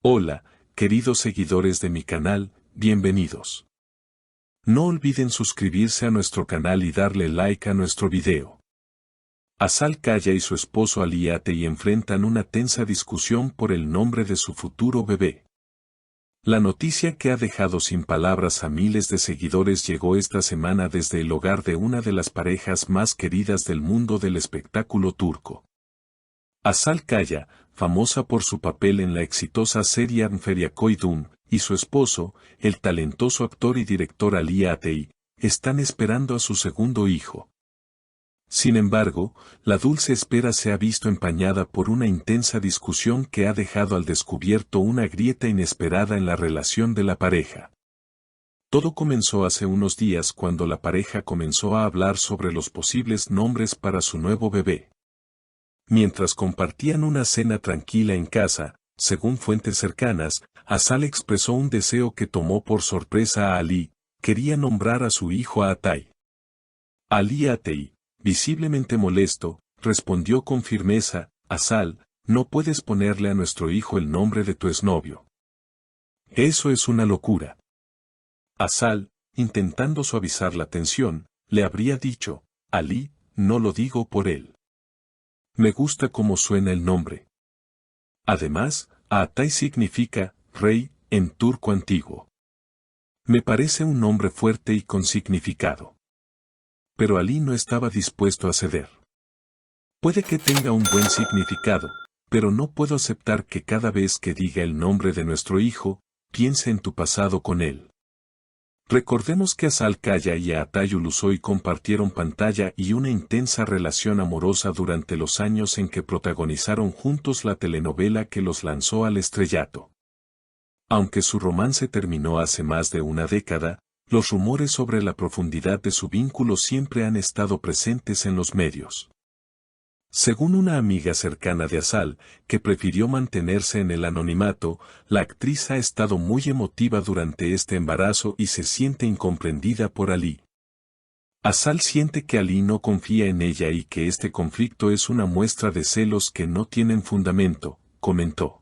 Hola, queridos seguidores de mi canal, bienvenidos. No olviden suscribirse a nuestro canal y darle like a nuestro video. Asal Kaya y su esposo Ali Atei enfrentan una tensa discusión por el nombre de su futuro bebé. La noticia que ha dejado sin palabras a miles de seguidores llegó esta semana desde el hogar de una de las parejas más queridas del mundo del espectáculo turco. Asal Kaya, famosa por su papel en la exitosa serie Feriakoydum, y su esposo, el talentoso actor y director Ali Atei, están esperando a su segundo hijo. Sin embargo, la dulce espera se ha visto empañada por una intensa discusión que ha dejado al descubierto una grieta inesperada en la relación de la pareja. Todo comenzó hace unos días cuando la pareja comenzó a hablar sobre los posibles nombres para su nuevo bebé. Mientras compartían una cena tranquila en casa, según fuentes cercanas, Asal expresó un deseo que tomó por sorpresa a Ali: quería nombrar a su hijo Atay. Ali Atei, visiblemente molesto, respondió con firmeza: Asal, no puedes ponerle a nuestro hijo el nombre de tu exnovio. Eso es una locura. Asal, intentando suavizar la tensión, le habría dicho: Ali, no lo digo por él. Me gusta cómo suena el nombre. Además, Atay significa rey en turco antiguo. Me parece un nombre fuerte y con significado. Pero Ali no estaba dispuesto a ceder. Puede que tenga un buen significado, pero no puedo aceptar que cada vez que diga el nombre de nuestro hijo, piense en tu pasado con él. Recordemos que Asal Kaya y Atay Ulusoy compartieron pantalla y una intensa relación amorosa durante los años en que protagonizaron juntos la telenovela que los lanzó al estrellato. Aunque su romance terminó hace más de una década, los rumores sobre la profundidad de su vínculo siempre han estado presentes en los medios. Según una amiga cercana de Asal, que prefirió mantenerse en el anonimato, la actriz ha estado muy emotiva durante este embarazo y se siente incomprendida por Ali. Asal siente que Ali no confía en ella y que este conflicto es una muestra de celos que no tienen fundamento, comentó.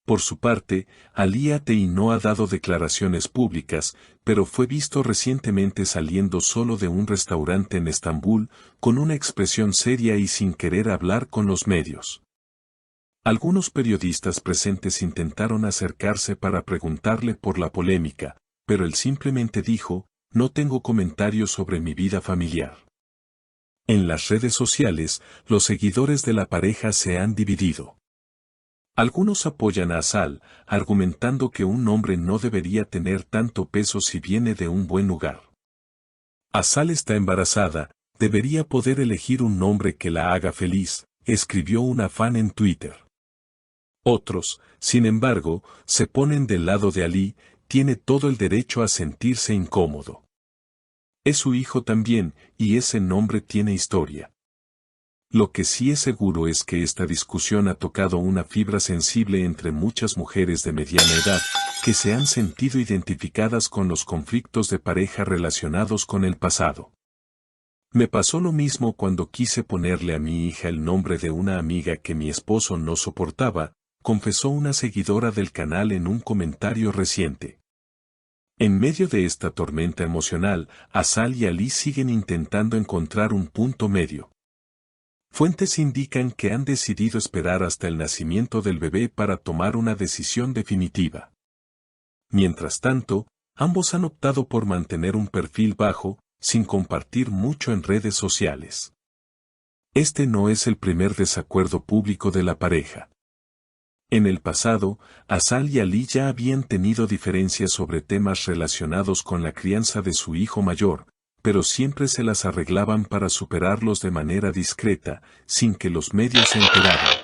Por su parte, Ali Atei no ha dado declaraciones públicas, pero fue visto recientemente saliendo solo de un restaurante en Estambul, con una expresión seria y sin querer hablar con los medios. Algunos periodistas presentes intentaron acercarse para preguntarle por la polémica, pero él simplemente dijo: no tengo comentarios sobre mi vida familiar. En las redes sociales, los seguidores de la pareja se han dividido. Algunos apoyan a Asal, argumentando que un nombre no debería tener tanto peso si viene de un buen lugar. Asal está embarazada, debería poder elegir un nombre que la haga feliz, escribió una fan en Twitter. Otros, sin embargo, se ponen del lado de Ali: tiene todo el derecho a sentirse incómodo. Es su hijo también, y ese nombre tiene historia. Lo que sí es seguro es que esta discusión ha tocado una fibra sensible entre muchas mujeres de mediana edad, que se han sentido identificadas con los conflictos de pareja relacionados con el pasado. Me pasó lo mismo cuando quise ponerle a mi hija el nombre de una amiga que mi esposo no soportaba, confesó una seguidora del canal en un comentario reciente. En medio de esta tormenta emocional, Asal y Ali siguen intentando encontrar un punto medio. Fuentes indican que han decidido esperar hasta el nacimiento del bebé para tomar una decisión definitiva. Mientras tanto, ambos han optado por mantener un perfil bajo, sin compartir mucho en redes sociales. Este no es el primer desacuerdo público de la pareja. En el pasado, Asal y Ali ya habían tenido diferencias sobre temas relacionados con la crianza de su hijo mayor, pero siempre se las arreglaban para superarlos de manera discreta, sin que los medios se enteraran.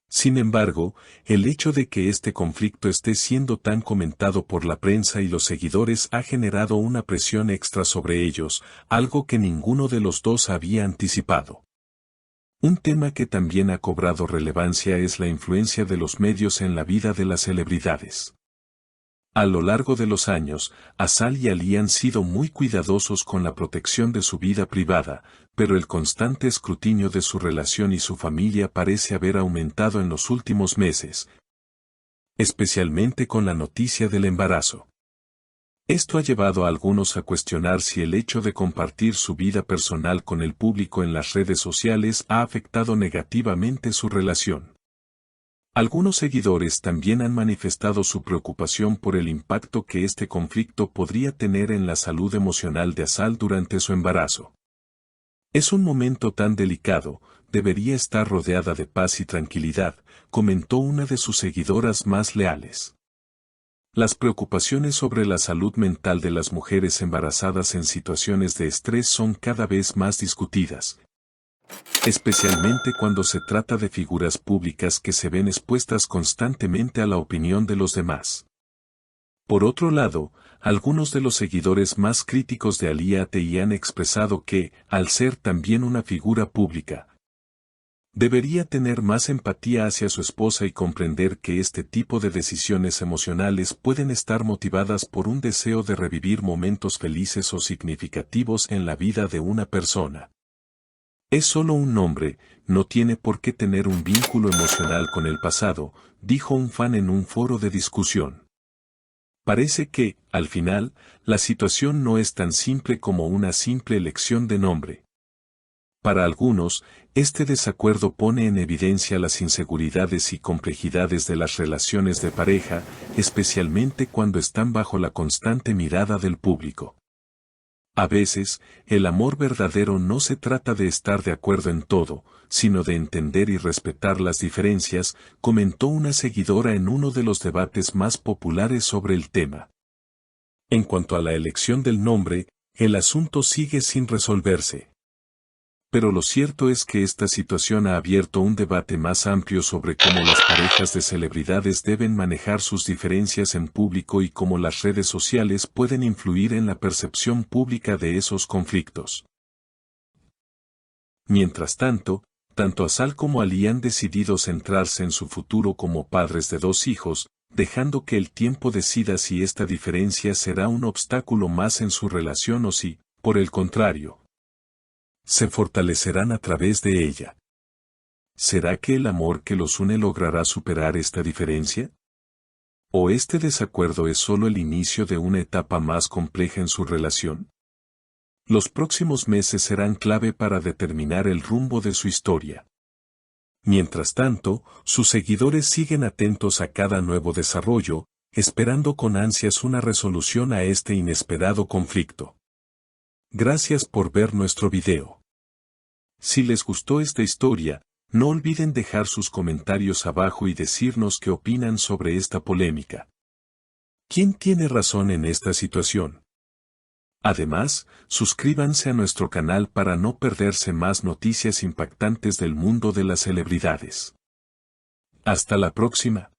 Sin embargo, el hecho de que este conflicto esté siendo tan comentado por la prensa y los seguidores ha generado una presión extra sobre ellos, algo que ninguno de los dos había anticipado. Un tema que también ha cobrado relevancia es la influencia de los medios en la vida de las celebridades. A lo largo de los años, Asal y Ali han sido muy cuidadosos con la protección de su vida privada, pero el constante escrutinio de su relación y su familia parece haber aumentado en los últimos meses. especialmente con la noticia del embarazo. Esto ha llevado a algunos a cuestionar si el hecho de compartir su vida personal con el público en las redes sociales ha afectado negativamente su relación. Algunos seguidores también han manifestado su preocupación por el impacto que este conflicto podría tener en la salud emocional de Asal durante su embarazo. Es un momento tan delicado, debería estar rodeada de paz y tranquilidad, comentó una de sus seguidoras más leales. Las preocupaciones sobre la salud mental de las mujeres embarazadas en situaciones de estrés son cada vez más discutidas, especialmente cuando se trata de figuras públicas que se ven expuestas constantemente a la opinión de los demás. Por otro lado, algunos de los seguidores más críticos de Alia Atei han expresado que, al ser también una figura pública, debería tener más empatía hacia su esposa y comprender que este tipo de decisiones emocionales pueden estar motivadas por un deseo de revivir momentos felices o significativos en la vida de una persona. Es solo un nombre, no tiene por qué tener un vínculo emocional con el pasado, dijo un fan en un foro de discusión. Parece que, al final, la situación no es tan simple como una simple elección de nombre. Para algunos, este desacuerdo pone en evidencia las inseguridades y complejidades de las relaciones de pareja, especialmente cuando están bajo la constante mirada del público. A veces, el amor verdadero no se trata de estar de acuerdo en todo, sino de entender y respetar las diferencias, comentó una seguidora en uno de los debates más populares sobre el tema. En cuanto a la elección del nombre, el asunto sigue sin resolverse. Pero lo cierto es que esta situación ha abierto un debate más amplio sobre cómo las parejas de celebridades deben manejar sus diferencias en público y cómo las redes sociales pueden influir en la percepción pública de esos conflictos. Mientras tanto, tanto Asal como Ali han decidido centrarse en su futuro como padres de 2 hijos, dejando que el tiempo decida si esta diferencia será un obstáculo más en su relación o si, por el contrario, se fortalecerán a través de ella. ¿Será que el amor que los une logrará superar esta diferencia? ¿O este desacuerdo es solo el inicio de una etapa más compleja en su relación? Los próximos meses serán clave para determinar el rumbo de su historia. Mientras tanto, sus seguidores siguen atentos a cada nuevo desarrollo, esperando con ansias una resolución a este inesperado conflicto. Gracias por ver nuestro video. Si les gustó esta historia, no olviden dejar sus comentarios abajo y decirnos qué opinan sobre esta polémica. ¿Quién tiene razón en esta situación? Además, suscríbanse a nuestro canal para no perderse más noticias impactantes del mundo de las celebridades. Hasta la próxima.